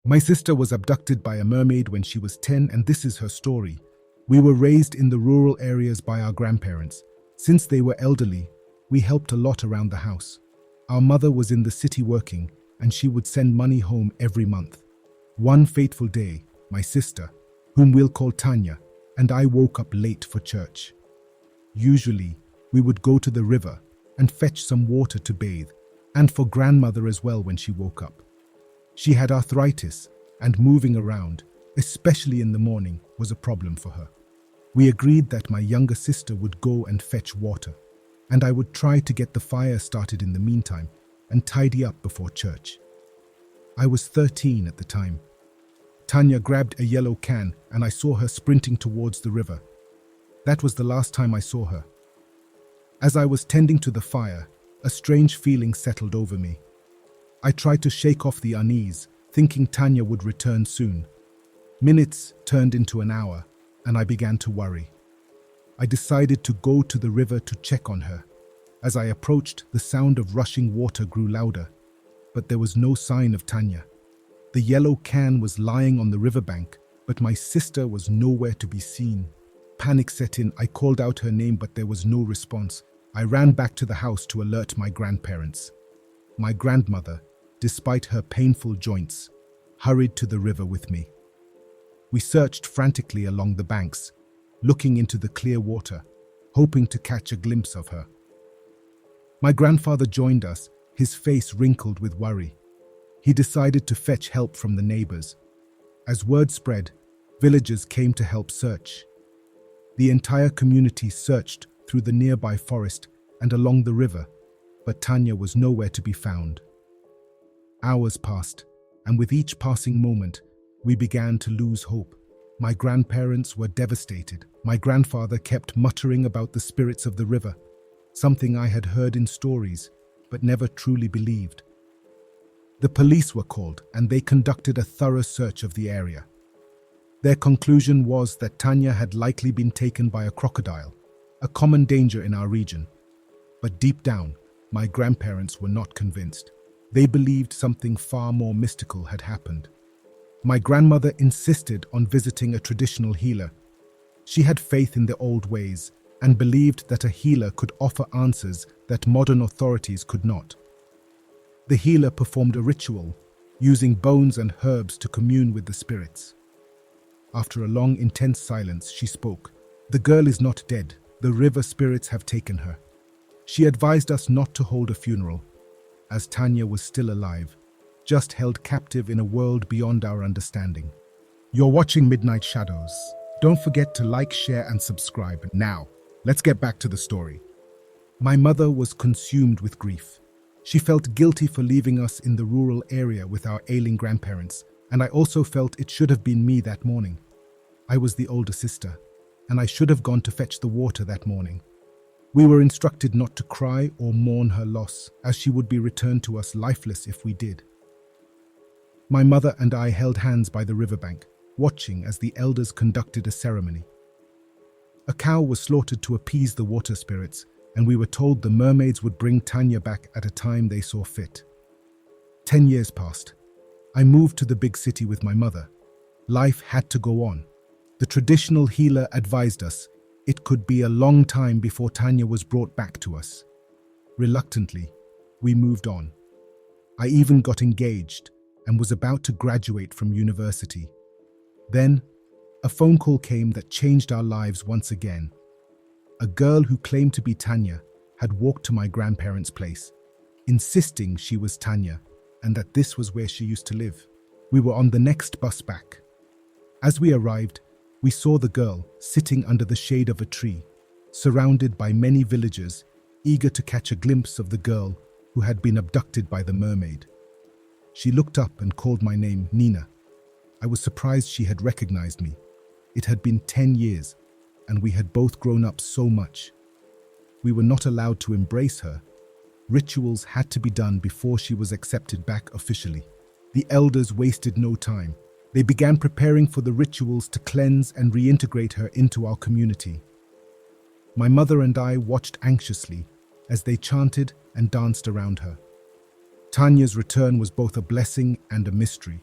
My sister was abducted by a mermaid when she was 10, and this is her story. We were raised in the rural areas by our grandparents. Since they were elderly, we helped a lot around the house. Our mother was in the city working, and she would send money home every month. One fateful day, my sister, whom we'll call Tanya, and I woke up late for church. Usually, we would go to the river and fetch some water to bathe, and for grandmother as well when she woke up. She had arthritis, and moving around, especially in the morning, was a problem for her. We agreed that my younger sister would go and fetch water, and I would try to get the fire started in the meantime and tidy up before church. I was 13 at the time. Tanya grabbed a yellow can and I saw her sprinting towards the river. That was the last time I saw her. As I was tending to the fire, a strange feeling settled over me. I tried to shake off the unease, thinking Tanya would return soon. Minutes turned into an hour, and I began to worry. I decided to go to the river to check on her. As I approached, the sound of rushing water grew louder, but there was no sign of Tanya. The yellow can was lying on the riverbank, but my sister was nowhere to be seen. Panic set in. I called out her name, but there was no response. I ran back to the house to alert my grandparents. My grandmother, despite her painful joints, hurried to the river with me. We searched frantically along the banks, looking into the clear water, hoping to catch a glimpse of her. My grandfather joined us, his face wrinkled with worry. He decided to fetch help from the neighbors. As word spread, villagers came to help search. The entire community searched through the nearby forest and along the river, but Tanya was nowhere to be found. Hours passed, and with each passing moment, we began to lose hope. My grandparents were devastated. My grandfather kept muttering about the spirits of the river, something I had heard in stories, but never truly believed. The police were called, and they conducted a thorough search of the area. Their conclusion was that Tanya had likely been taken by a crocodile, a common danger in our region. But deep down, my grandparents were not convinced. They believed something far more mystical had happened. My grandmother insisted on visiting a traditional healer. She had faith in the old ways and believed that a healer could offer answers that modern authorities could not. The healer performed a ritual, using bones and herbs to commune with the spirits. After a long, intense silence, she spoke. "The girl is not dead. The river spirits have taken her." She advised us not to hold a funeral, as Tanya was still alive, just held captive in a world beyond our understanding. You're watching Midnight Shadows. Don't forget to like, share, and subscribe. Now, let's get back to the story. My mother was consumed with grief. She felt guilty for leaving us in the rural area with our ailing grandparents, and I also felt it should have been me that morning. I was the older sister, and I should have gone to fetch the water that morning. We were instructed not to cry or mourn her loss, as she would be returned to us lifeless if we did. My mother and I held hands by the riverbank, watching as the elders conducted a ceremony. A cow was slaughtered to appease the water spirits, and we were told the mermaids would bring Tanya back at a time they saw fit. 10 years passed. I moved to the big city with my mother. Life had to go on. The traditional healer advised us it could be a long time before Tanya was brought back to us. Reluctantly, we moved on. I even got engaged and was about to graduate from university. Then, a phone call came that changed our lives once again. A girl who claimed to be Tanya had walked to my grandparents' place, insisting she was Tanya and that this was where she used to live. We were on the next bus back. As we arrived, we saw the girl sitting under the shade of a tree, surrounded by many villagers, eager to catch a glimpse of the girl who had been abducted by the mermaid. She looked up and called my name, Nina. I was surprised she had recognized me. It had been 10 years, and we had both grown up so much. We were not allowed to embrace her. Rituals had to be done before she was accepted back officially. The elders wasted no time. They began preparing for the rituals to cleanse and reintegrate her into our community. My mother and I watched anxiously as they chanted and danced around her. Tanya's return was both a blessing and a mystery.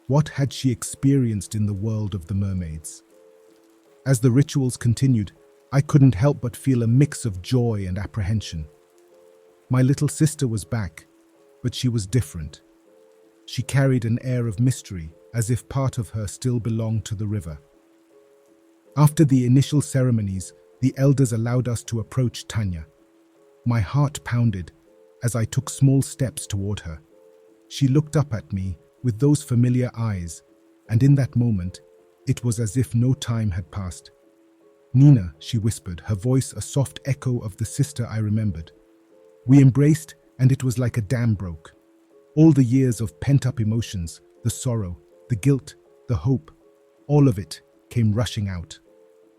What had she experienced in the world of the mermaids? As the rituals continued, I couldn't help but feel a mix of joy and apprehension. My little sister was back, but she was different. She carried an air of mystery, as if part of her still belonged to the river. After the initial ceremonies, the elders allowed us to approach Tanya. My heart pounded as I took small steps toward her. She looked up at me with those familiar eyes, and in that moment, it was as if no time had passed. "Nina," she whispered, her voice a soft echo of the sister I remembered. We embraced, and it was like a dam broke. All the years of pent-up emotions, the sorrow, the guilt, the hope, all of it came rushing out.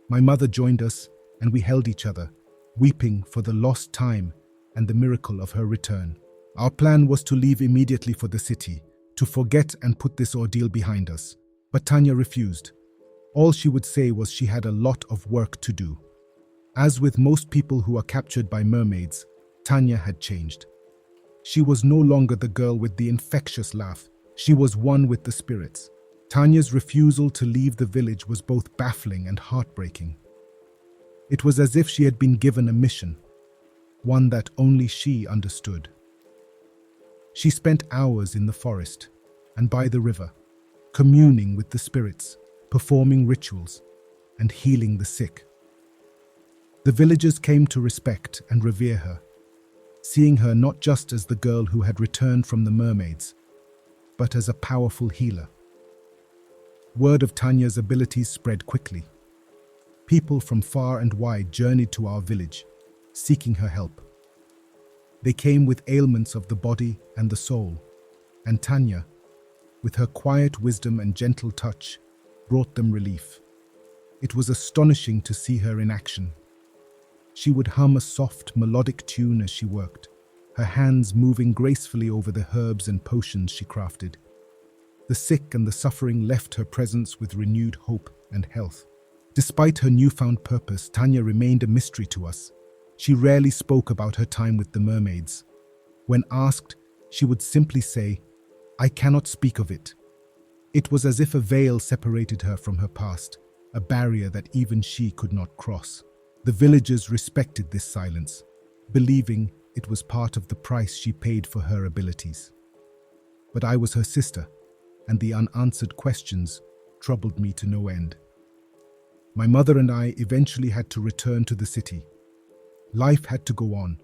My mother joined us, and we held each other, weeping for the lost time and the miracle of her return. Our plan was to leave immediately for the city, to forget and put this ordeal behind us. But Tanya refused. All she would say was she had a lot of work to do. As with most people who are captured by mermaids, Tanya had changed. She was no longer the girl with the infectious laugh. She was one with the spirits. Tanya's refusal to leave the village was both baffling and heartbreaking. It was as if she had been given a mission, one that only she understood. She spent hours in the forest and by the river, communing with the spirits, performing rituals, and healing the sick. The villagers came to respect and revere her, seeing her not just as the girl who had returned from the mermaids, but as a powerful healer. Word of Tanya's abilities spread quickly. People from far and wide journeyed to our village, seeking her help. They came with ailments of the body and the soul, and Tanya, with her quiet wisdom and gentle touch, brought them relief. It was astonishing to see her in action. She would hum a soft, melodic tune as she worked, her hands moving gracefully over the herbs and potions she crafted. The sick and the suffering left her presence with renewed hope and health. Despite her newfound purpose, Tanya remained a mystery to us. She rarely spoke about her time with the mermaids. When asked, she would simply say, "I cannot speak of it." It was as if a veil separated her from her past, a barrier that even she could not cross. The villagers respected this silence, believing it was part of the price she paid for her abilities. But I was her sister, and the unanswered questions troubled me to no end. My mother and I eventually had to return to the city. Life had to go on,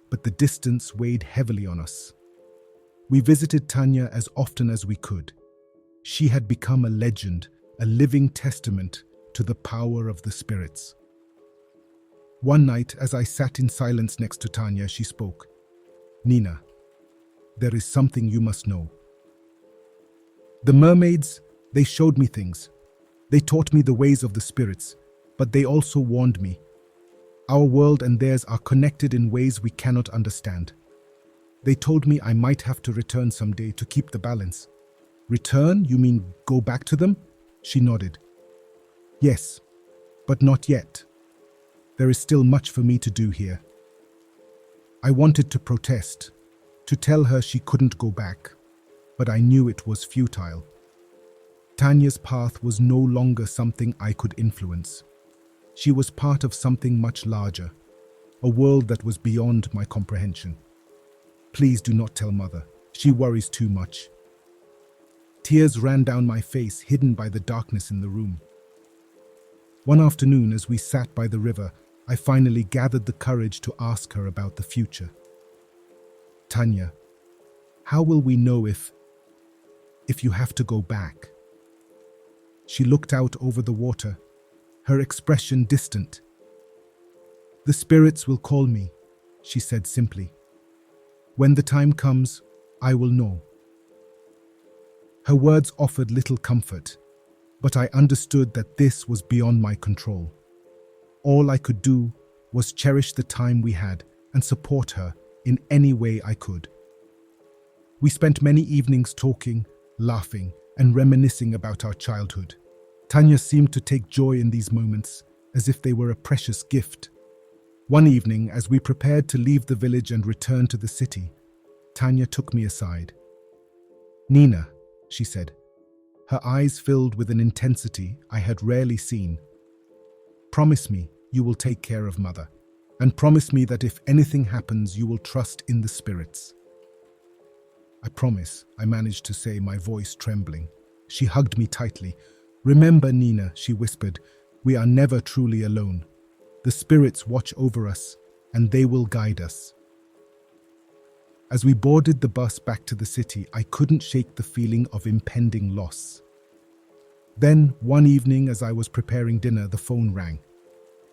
but the distance weighed heavily on us. We visited Tanya as often as we could. She had become a legend, a living testament to the power of the spirits. One night, as I sat in silence next to Tanya, she spoke. "Nina, there is something you must know. The mermaids, they showed me things. They taught me the ways of the spirits, but they also warned me. Our world and theirs are connected in ways we cannot understand. They told me I might have to return someday to keep the balance." "Return? You mean go back to them?" She nodded. "Yes, but not yet. There is still much for me to do here." I wanted to protest, to tell her she couldn't go back, but I knew it was futile. Tanya's path was no longer something I could influence. She was part of something much larger, a world that was beyond my comprehension. "Please do not tell Mother. She worries too much." Tears ran down my face, hidden by the darkness in the room. One afternoon, as we sat by the river, I finally gathered the courage to ask her about the future. "Tanya, how will we know if you have to go back?" She looked out over the water, her expression distant. "The spirits will call me," she said simply. "When the time comes, I will know." Her words offered little comfort, but I understood that this was beyond my control. All I could do was cherish the time we had and support her in any way I could. We spent many evenings talking, laughing, and reminiscing about our childhood. Tanya seemed to take joy in these moments, as if they were a precious gift. One evening, as we prepared to leave the village and return to the city, Tanya took me aside. "Nina," she said, Her eyes filled with an intensity I had rarely seen. "Promise me you will take care of Mother, and promise me that if anything happens, you will trust in the spirits." "I promise," I managed to say, my voice trembling. She hugged me tightly. "Remember, Nina," she whispered, "we are never truly alone. The spirits watch over us, and they will guide us." As we boarded the bus back to the city, I couldn't shake the feeling of impending loss. Then, one evening, as I was preparing dinner, the phone rang.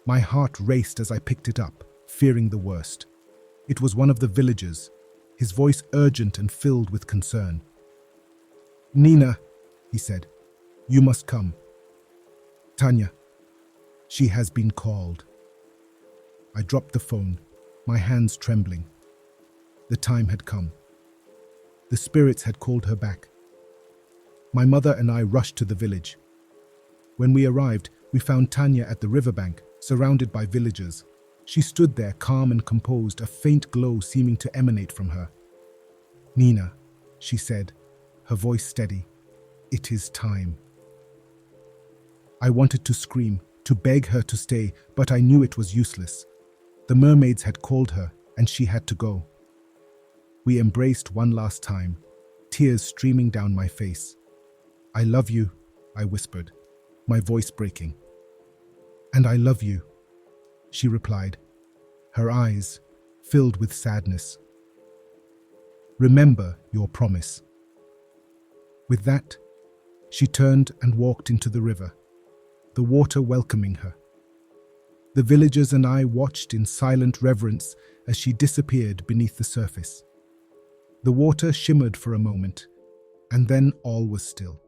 My heart raced as I picked it up, fearing the worst. It was one of the villagers, his voice urgent and filled with concern. "Nina," he said, "you must come. Tanya, she has been called." I dropped the phone, my hands trembling. The time had come. The spirits had called her back. My mother and I rushed to the village. When we arrived, we found Tanya at the riverbank, surrounded by villagers. She stood there, calm and composed, a faint glow seeming to emanate from her. "Nina," she said, her voice steady, "it is time." I wanted to scream, to beg her to stay, but I knew it was useless. The mermaids had called her, and she had to go. We embraced one last time, tears streaming down my face. "I love you," I whispered, my voice breaking. "And I love you," she replied, her eyes filled with sadness. "Remember your promise." With that, she turned and walked into the river, the water welcoming her. The villagers and I watched in silent reverence as she disappeared beneath the surface. The water shimmered for a moment, and then all was still.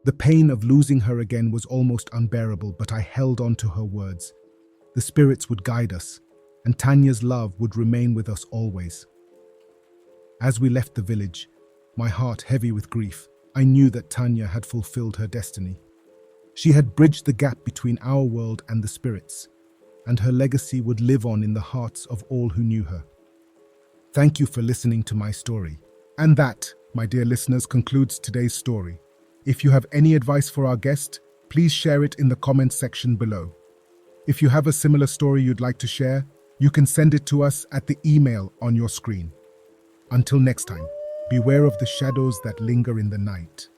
The pain of losing her again was almost unbearable, but I held on to her words. The spirits would guide us, and Tanya's love would remain with us always. As we left the village, my heart heavy with grief, I knew that Tanya had fulfilled her destiny. She had bridged the gap between our world and the spirits, and her legacy would live on in the hearts of all who knew her. Thank you for listening to my story. And that, my dear listeners, concludes today's story. If you have any advice for our guest, please share it in the comments section below. If you have a similar story you'd like to share, you can send it to us at the email on your screen. Until next time, beware of the shadows that linger in the night.